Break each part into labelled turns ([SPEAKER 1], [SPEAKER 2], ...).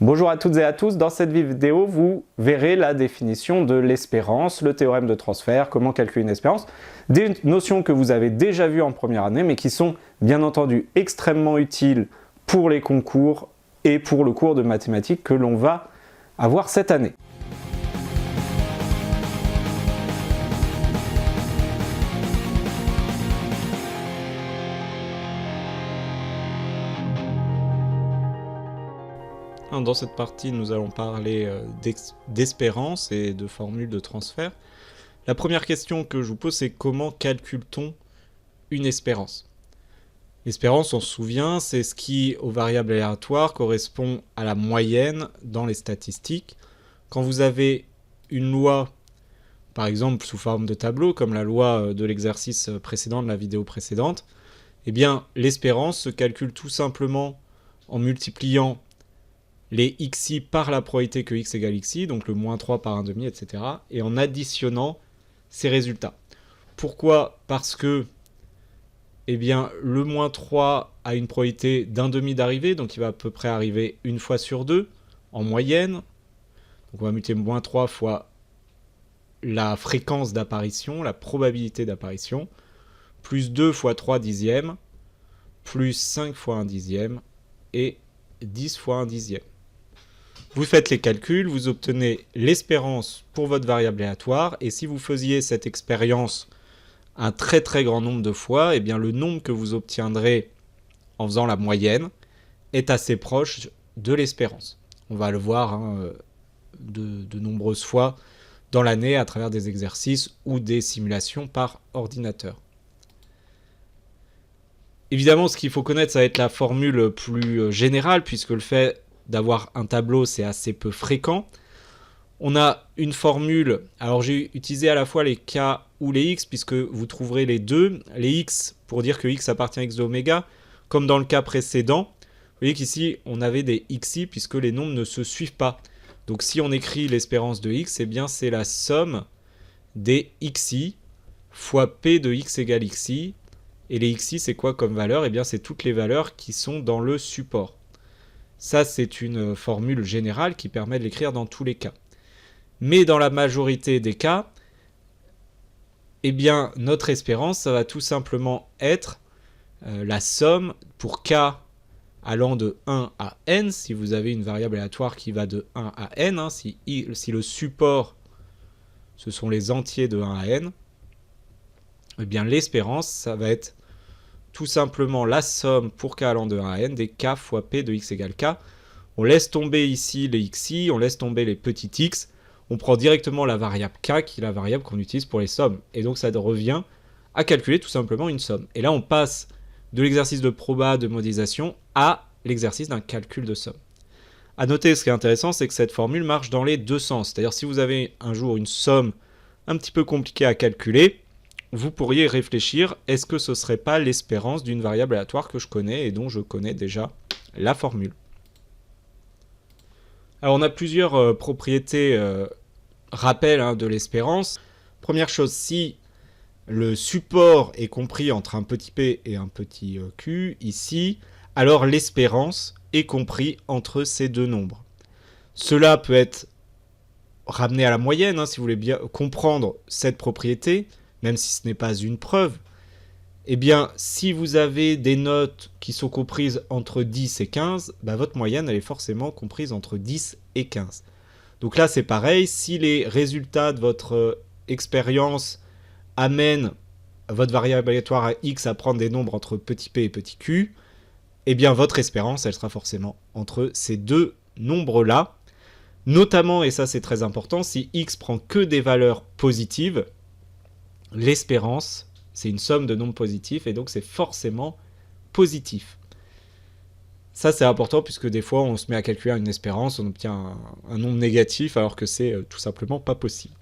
[SPEAKER 1] Bonjour à toutes et à tous, dans cette vidéo, vous verrez la définition de l'espérance, le théorème de transfert, comment calculer une espérance, des notions que vous avez déjà vues en première année, mais qui sont bien entendu extrêmement utiles pour les concours et pour le cours de mathématiques que l'on va avoir cette année. Dans cette partie, nous allons parler d'espérance et de formules de transfert. La première question que je vous pose, c'est comment calcule-t-on une espérance? L'espérance, on se souvient, c'est ce qui, aux variables aléatoires, correspond à la moyenne dans les statistiques. Quand vous avez une loi, par exemple sous forme de tableau, comme la loi de l'exercice précédent, de la vidéo précédente, eh bien l'espérance se calcule tout simplement en multipliant les xi par la probabilité que x égale xi, donc le moins 3 par 1,5, etc. et en additionnant ces résultats. Pourquoi? Parce que eh bien, le moins 3 a une probabilité d'1,5 d'arriver, donc il va à peu près arriver une fois sur deux, en moyenne. Donc on va multiplier moins 3 fois la fréquence d'apparition, la probabilité d'apparition, plus 2 fois 3 dixièmes, plus 5 fois 1 dixième, et 10 fois 1 dixième. Vous faites les calculs, vous obtenez l'espérance pour votre variable aléatoire, et si vous faisiez cette expérience un très très grand nombre de fois, eh bien le nombre que vous obtiendrez en faisant la moyenne est assez proche de l'espérance. On va le voir de nombreuses fois dans l'année à travers des exercices ou des simulations par ordinateur. Évidemment, ce qu'il faut connaître, ça va être la formule plus générale, puisque le fait d'avoir un tableau, c'est assez peu fréquent. On a une formule, alors j'ai utilisé à la fois les k ou les x, puisque vous trouverez les deux. Les x, pour dire que x appartient à x de oméga, comme dans le cas précédent. Vous voyez qu'ici, on avait des xi, puisque les nombres ne se suivent pas. Donc si on écrit l'espérance de x, eh bien c'est la somme des xi fois p de x égale xi. Et les xi, c'est quoi comme valeur? Eh bien c'est toutes les valeurs qui sont dans le support. Ça, c'est une formule générale qui permet de l'écrire dans tous les cas. Mais dans la majorité des cas, eh bien, notre espérance, ça va tout simplement être la somme pour k allant de 1 à n, si vous avez une variable aléatoire qui va de 1 à n, si le support, ce sont les entiers de 1 à n, eh bien l'espérance, ça va être tout simplement la somme pour k allant de 1 à n des k fois p de x égale k. On laisse tomber ici les xi, on laisse tomber les petits x, on prend directement la variable k qui est la variable qu'on utilise pour les sommes. Et donc ça revient à calculer tout simplement une somme. Et là on passe de l'exercice de proba, de modélisation, à l'exercice d'un calcul de somme. A noter, ce qui est intéressant, c'est que cette formule marche dans les deux sens. C'est-à-dire si vous avez un jour une somme un petit peu compliquée à calculer, vous pourriez réfléchir, est-ce que ce ne serait pas l'espérance d'une variable aléatoire que je connais et dont je connais déjà la formule. Alors on a plusieurs propriétés rappel de l'espérance. Première chose, si le support est compris entre un petit p et un petit q, ici, alors l'espérance est compris entre ces deux nombres. Cela peut être ramené à la moyenne, si vous voulez bien comprendre cette propriété, même si ce n'est pas une preuve. Eh bien, si vous avez des notes qui sont comprises entre 10 et 15, votre moyenne, elle est forcément comprise entre 10 et 15. Donc là, c'est pareil, si les résultats de votre expérience amènent votre variable aléatoire à x à prendre des nombres entre petit p et petit q, eh bien, votre espérance, elle sera forcément entre ces deux nombres-là. Notamment, et ça c'est très important, si x prend que des valeurs positives, l'espérance, c'est une somme de nombres positifs et donc c'est forcément positif. Ça c'est important puisque des fois on se met à calculer une espérance, on obtient un nombre négatif alors que c'est tout simplement pas possible.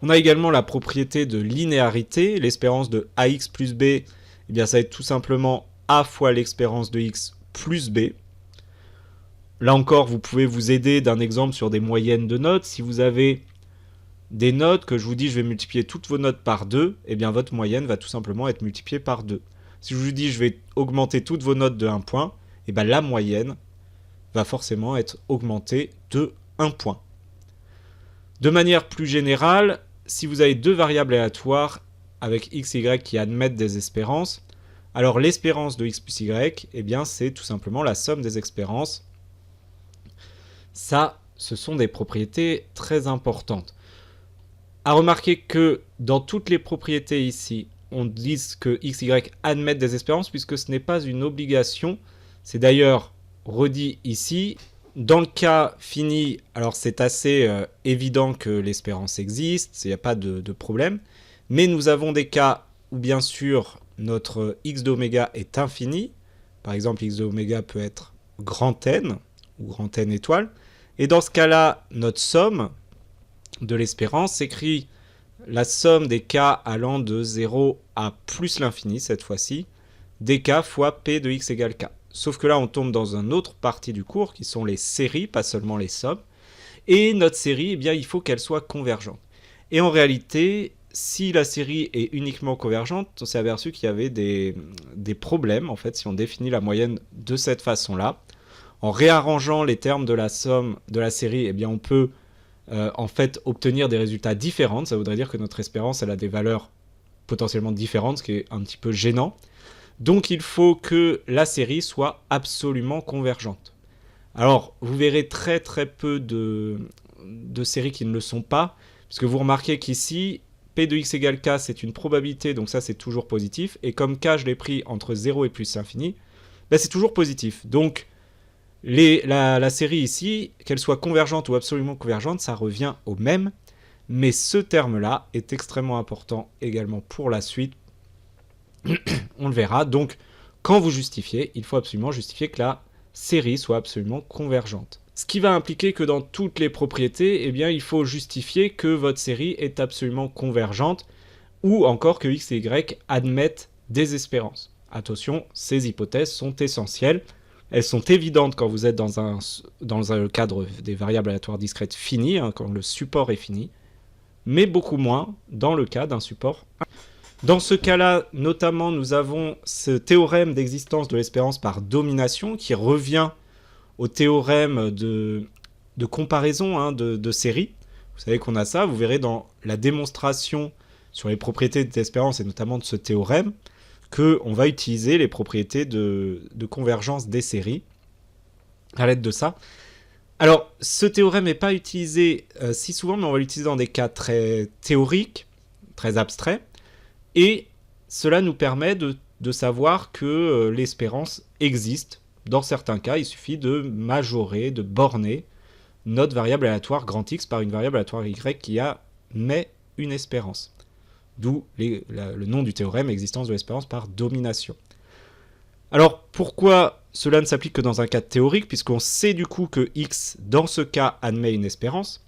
[SPEAKER 1] On a également la propriété de linéarité, l'espérance de ax plus b, eh bien ça va être tout simplement a fois l'espérance de x plus b. Là encore, vous pouvez vous aider d'un exemple sur des moyennes de notes. Si vous avez des notes que je vous dis je vais multiplier toutes vos notes par 2, eh bien votre moyenne va tout simplement être multipliée par 2. Si je vous dis je vais augmenter toutes vos notes de 1 point, eh bien la moyenne va forcément être augmenté de 1 point. De manière plus générale, si vous avez deux variables aléatoires avec x et y qui admettent des espérances, alors l'espérance de x plus y, eh bien, c'est tout simplement la somme des espérances. Ça, ce sont des propriétés très importantes. À remarquer que dans toutes les propriétés ici, on dit que x, y admettent des espérances puisque ce n'est pas une obligation. C'est d'ailleurs redit ici. Dans le cas fini, alors c'est assez évident que l'espérance existe, il n'y a pas de problème. Mais nous avons des cas où bien sûr notre x d'oméga est infini. Par exemple, x d'oméga peut être grand n ou grand n étoile. Et dans ce cas-là, notre somme de l'espérance s'écrit la somme des cas allant de 0 à plus l'infini cette fois-ci, dk fois p de x égale k. Sauf que là, on tombe dans une autre partie du cours qui sont les séries, pas seulement les sommes. Et notre série, eh bien, il faut qu'elle soit convergente. Et en réalité, si la série est uniquement convergente, on s'est aperçu qu'il y avait des problèmes, en fait, si on définit la moyenne de cette façon-là. En réarrangeant les termes de la somme de la série, eh bien, on peut en fait obtenir des résultats différents. Ça voudrait dire que notre espérance, elle a des valeurs potentiellement différentes, ce qui est un petit peu gênant. Donc il faut que la série soit absolument convergente. Alors, vous verrez très très peu de séries qui ne le sont pas, puisque vous remarquez qu'ici, P de x égale k, c'est une probabilité, donc ça c'est toujours positif, et comme k, je l'ai pris entre 0 et plus l'infini, ben, c'est toujours positif. Donc, la série ici, qu'elle soit convergente ou absolument convergente, ça revient au même, mais ce terme-là est extrêmement important également pour la suite. On le verra. Donc, quand vous justifiez, il faut absolument justifier que la série soit absolument convergente. Ce qui va impliquer que dans toutes les propriétés, eh bien, il faut justifier que votre série est absolument convergente ou encore que x et y admettent des espérances. Attention, ces hypothèses sont essentielles. Elles sont évidentes quand vous êtes dans un cadre des variables aléatoires discrètes finies, quand le support est fini, mais beaucoup moins dans le cas d'un support. Dans ce cas-là, notamment, nous avons ce théorème d'existence de l'espérance par domination qui revient au théorème de comparaison de séries. Vous savez qu'on a ça, vous verrez dans la démonstration sur les propriétés d'espérance et notamment de ce théorème qu'on va utiliser les propriétés de convergence des séries à l'aide de ça. Alors, ce théorème n'est pas utilisé si souvent, mais on va l'utiliser dans des cas très théoriques, très abstraits. Et cela nous permet de savoir que l'espérance existe. Dans certains cas, il suffit de majorer, de borner notre variable aléatoire grand X par une variable aléatoire Y qui admet une espérance. D'où le nom du théorème, existence de l'espérance par domination. Alors, pourquoi cela ne s'applique que dans un cas théorique, puisqu'on sait du coup que X, dans ce cas, admet une espérance,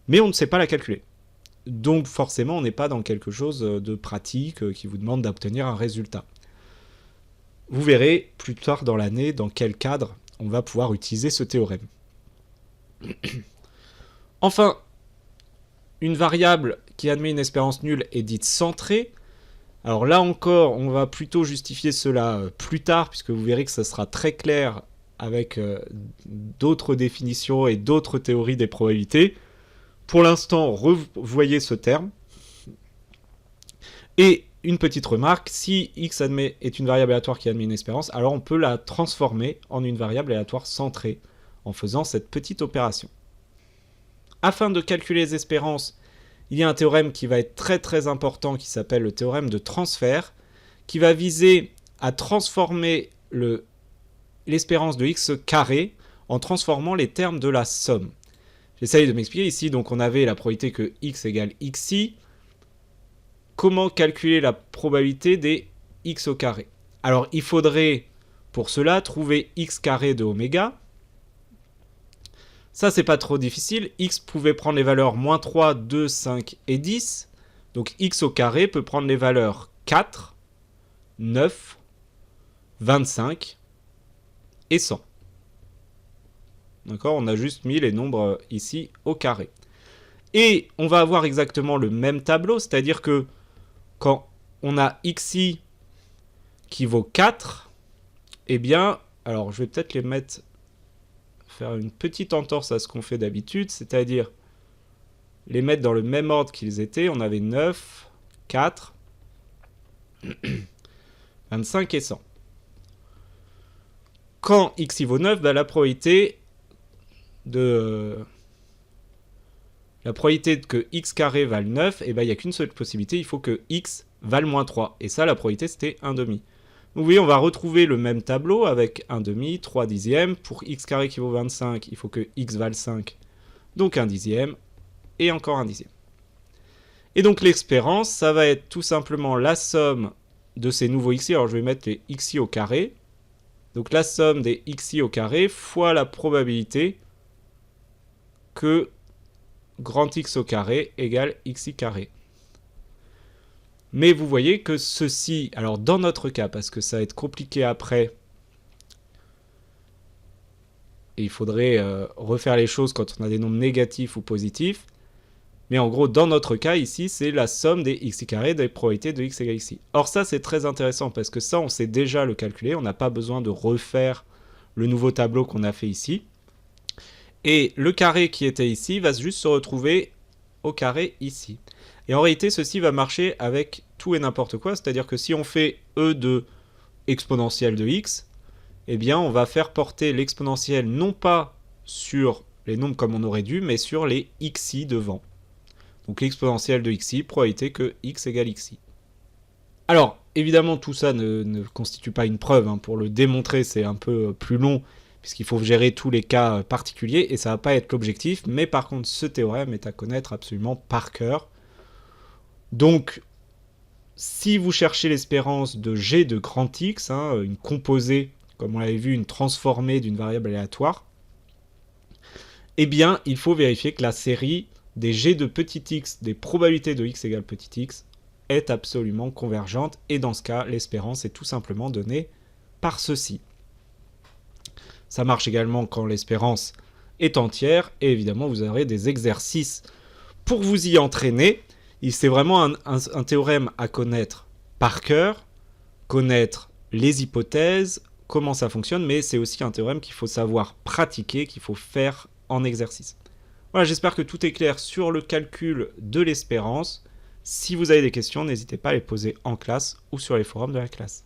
[SPEAKER 1] mais on ne sait pas la calculer. Donc forcément, on n'est pas dans quelque chose de pratique qui vous demande d'obtenir un résultat. Vous verrez plus tard dans l'année dans quel cadre on va pouvoir utiliser ce théorème. Enfin, une variable qui admet une espérance nulle est dite centrée. Alors là encore, on va plutôt justifier cela plus tard, puisque vous verrez que ça sera très clair avec d'autres définitions et d'autres théories des probabilités. Pour l'instant, revoyez ce terme. Et une petite remarque, si x est une variable aléatoire qui admet une espérance, alors on peut la transformer en une variable aléatoire centrée en faisant cette petite opération. Afin de calculer les espérances, il y a un théorème qui va être très très important qui s'appelle le théorème de transfert, qui va viser à transformer l'espérance de x carré en transformant les termes de la somme. J'essaye de m'expliquer ici, donc on avait la probabilité que x égale xi. Comment calculer la probabilité des x au carré? Alors il faudrait pour cela trouver x carré de oméga. Ça c'est pas trop difficile, x pouvait prendre les valeurs moins 3, 2, 5 et 10. Donc x au carré peut prendre les valeurs 4, 9, 25 et 100. D'accord, on a juste mis les nombres ici au carré. Et on va avoir exactement le même tableau, c'est-à-dire que quand on a xi qui vaut 4, eh bien, alors je vais peut-être les mettre faire une petite entorse à ce qu'on fait d'habitude, c'est-à-dire les mettre dans le même ordre qu'ils étaient. On avait 9, 4, 25 et 100. Quand x vaut 9, bah, la probabilité que x carré vale 9, et bah, il n'y a qu'une seule possibilité, il faut que x vale moins 3. Et ça, la probabilité, c'était 1 demi. Donc, vous voyez, on va retrouver le même tableau avec 1 demi, 3 dixièmes. Pour x carré qui vaut 25, il faut que x vale 5, donc 1 dixième, et encore 1 dixième. Et donc, l'espérance, ça va être tout simplement la somme de ces nouveaux xi. Alors, je vais mettre les xi au carré. Donc, la somme des xi au carré fois la probabilité que grand X au carré égale xi carré. Mais vous voyez que ceci, alors dans notre cas, parce que ça va être compliqué après, et il faudrait refaire les choses quand on a des nombres négatifs ou positifs, mais en gros, dans notre cas, ici, c'est la somme des xi carré des probabilités de x égale xi. Or ça, c'est très intéressant, parce que ça, on sait déjà le calculer, on n'a pas besoin de refaire le nouveau tableau qu'on a fait ici. Et le carré qui était ici va juste se retrouver au carré ici. Et en réalité, ceci va marcher avec tout et n'importe quoi, c'est-à-dire que si on fait e de exponentielle de x, eh bien on va faire porter l'exponentielle non pas sur les nombres comme on aurait dû, mais sur les xi devant. Donc l'exponentielle de xi, probabilité que x égale xi. Alors, évidemment, tout ça ne constitue pas une preuve. Hein. Pour le démontrer, c'est un peu plus long, puisqu'il faut gérer tous les cas particuliers, et ça ne va pas être l'objectif. Mais par contre, ce théorème est à connaître absolument par cœur. Donc, si vous cherchez l'espérance de g de grand X, hein, une composée, comme on l'avait vu, une transformée d'une variable aléatoire, eh bien, il faut vérifier que la série des g de petit x, des probabilités de x égale petit x, est absolument convergente. Et dans ce cas, l'espérance est tout simplement donnée par ceci. Ça marche également quand l'espérance est entière. Et évidemment, vous aurez des exercices pour vous y entraîner. C'est vraiment un théorème à connaître par cœur, connaître les hypothèses, comment ça fonctionne, mais c'est aussi un théorème qu'il faut savoir pratiquer, qu'il faut faire en exercice. Voilà, j'espère que tout est clair sur le calcul de l'espérance. Si vous avez des questions, n'hésitez pas à les poser en classe ou sur les forums de la classe.